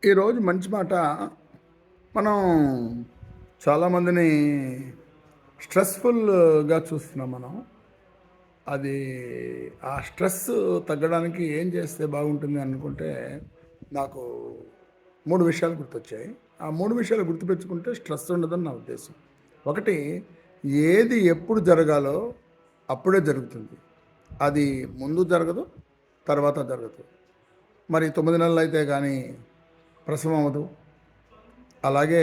ఈరోజు మంచి మాట. మనం చాలామందిని స్ట్రెస్‌ఫుల్‌గా చూస్తున్నాం మనం. అది ఆ స్ట్రెస్ తగ్గడానికి ఏం చేస్తే బాగుంటుంది అనుకుంటే, నాకు 3 విషయాలు గుర్తొచ్చాయి. ఆ 3 విషయాలు గుర్తుపెట్టుకుంటే స్ట్రెస్ ఉండదని నా ఉద్దేశం. ఒకటి, ఏది ఎప్పుడు జరగాలో అప్పుడే జరుగుతుంది. అది ముందు జరగదు, తర్వాత జరగదు. మరి 9 నెలలైతే గానీ ప్రసవం అవ్వదు. అలాగే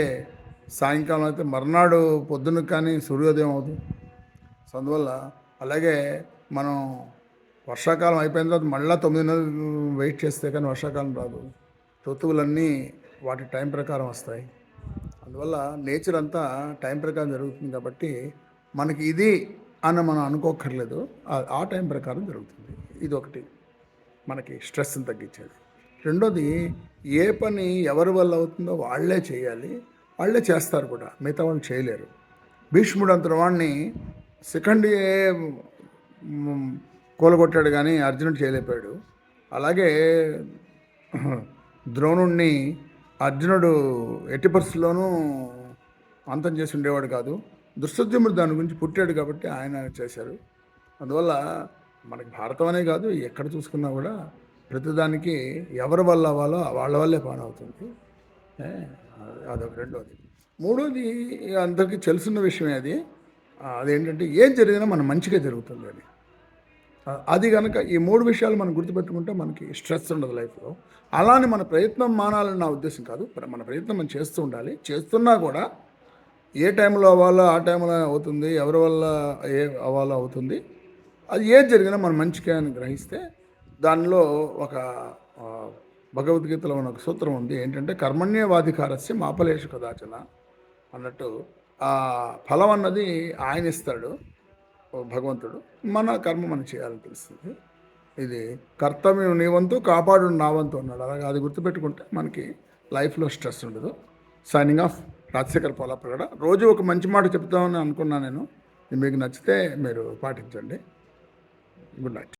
సాయంకాలం అయితే మర్నాడు పొద్దున్న కానీ సూర్యోదయం అవ్వదు. సో, అందువల్ల అలాగే మనం వర్షాకాలం అయిపోయిన తర్వాత మళ్ళా 9 నెలలు వెయిట్ చేస్తే కానీ వర్షాకాలం రాదు. ఋతువులన్నీ వాటి టైం ప్రకారం వస్తాయి. అందువల్ల నేచర్ అంతా టైం ప్రకారం జరుగుతుంది కాబట్టి మనకి ఇది అని మనం అనుకోక్కర్లేదు. ఆ టైం ప్రకారం జరుగుతుంది. ఇదొకటి మనకి స్ట్రెస్‌ని తగ్గించేది. రెండోది, ఏ పని ఎవరి వల్ల అవుతుందో వాళ్ళే చేయాలి. వాళ్ళే చేస్తారు కూడా. మిగతా వాళ్ళు చేయలేరు. భీష్ముడు అంతటి వాడిని శిఖండియే హ్మ్, కూలగొట్టాడు గానీ అర్జునుడు చేయలేకపోయాడు. అలాగే ద్రోణుడిని అర్జునుడు ఎట్టి పరిస్థితుల్లోనూ అంతం చేసి ఉండేవాడు కాదు. దుష్టోద్యుమ్నుడు దాని గురించి పుట్టాడు కాబట్టి ఆయన చేశారు. అందువల్ల మనకి భారతం అనే కాదు, ఎక్కడ చూసుకున్నా కూడా ప్రతిదానికి ఎవరి వల్ల అవ్వాలో వాళ్ళ వల్లే పనవుతుంది. ఏ, అదొక రెండోది. మూడోది అందరికీ తెలుసున్న విషయమే అది. అదేంటంటే ఏం జరిగినా మన మంచిగా జరుగుతుంది అని. అది కనుక ఈ 3 విషయాలు మనం గుర్తుపెట్టుకుంటే మనకి స్ట్రెస్ ఉండదు లైఫ్‌లో. అలానే మన ప్రయత్నం మానాలని నా ఉద్దేశం కాదు. మన ప్రయత్నం మనం చేస్తూ ఉండాలి. చేస్తున్నా కూడా ఏ టైంలో అవ్వాలో ఆ టైంలో అవుతుంది. ఎవరి వల్ల ఏ అవ్వాలో అవుతుంది. అది ఏది జరిగినా మన మంచికే అని గ్రహిస్తే దానిలో ఒక భగవద్గీతలో ఉన్న ఒక సూత్రం ఉంది. ఏంటంటే కర్మణ్యేవాధికారస్య మాఫలేషు కదాచన అన్నట్టు. ఆ ఫలం అన్నది ఆయన ఇస్తాడు, ఓ భగవంతుడు. మన కర్మ మనం చేయాలని తెలుస్తుంది. ఇది కర్తవ్యం నీ వంతు, కాపాడు నా వంతు అన్నాడు. అలాగే అది గుర్తుపెట్టుకుంటే మనకి లైఫ్లో స్ట్రెస్ ఉండదు. Signing off, Rajasekhar Polapragada. రోజు ఒక మంచి మాట చెప్తామని అనుకున్నాను నేను. ఇది మీకు నచ్చితే మీరు పాటించండి. Good night.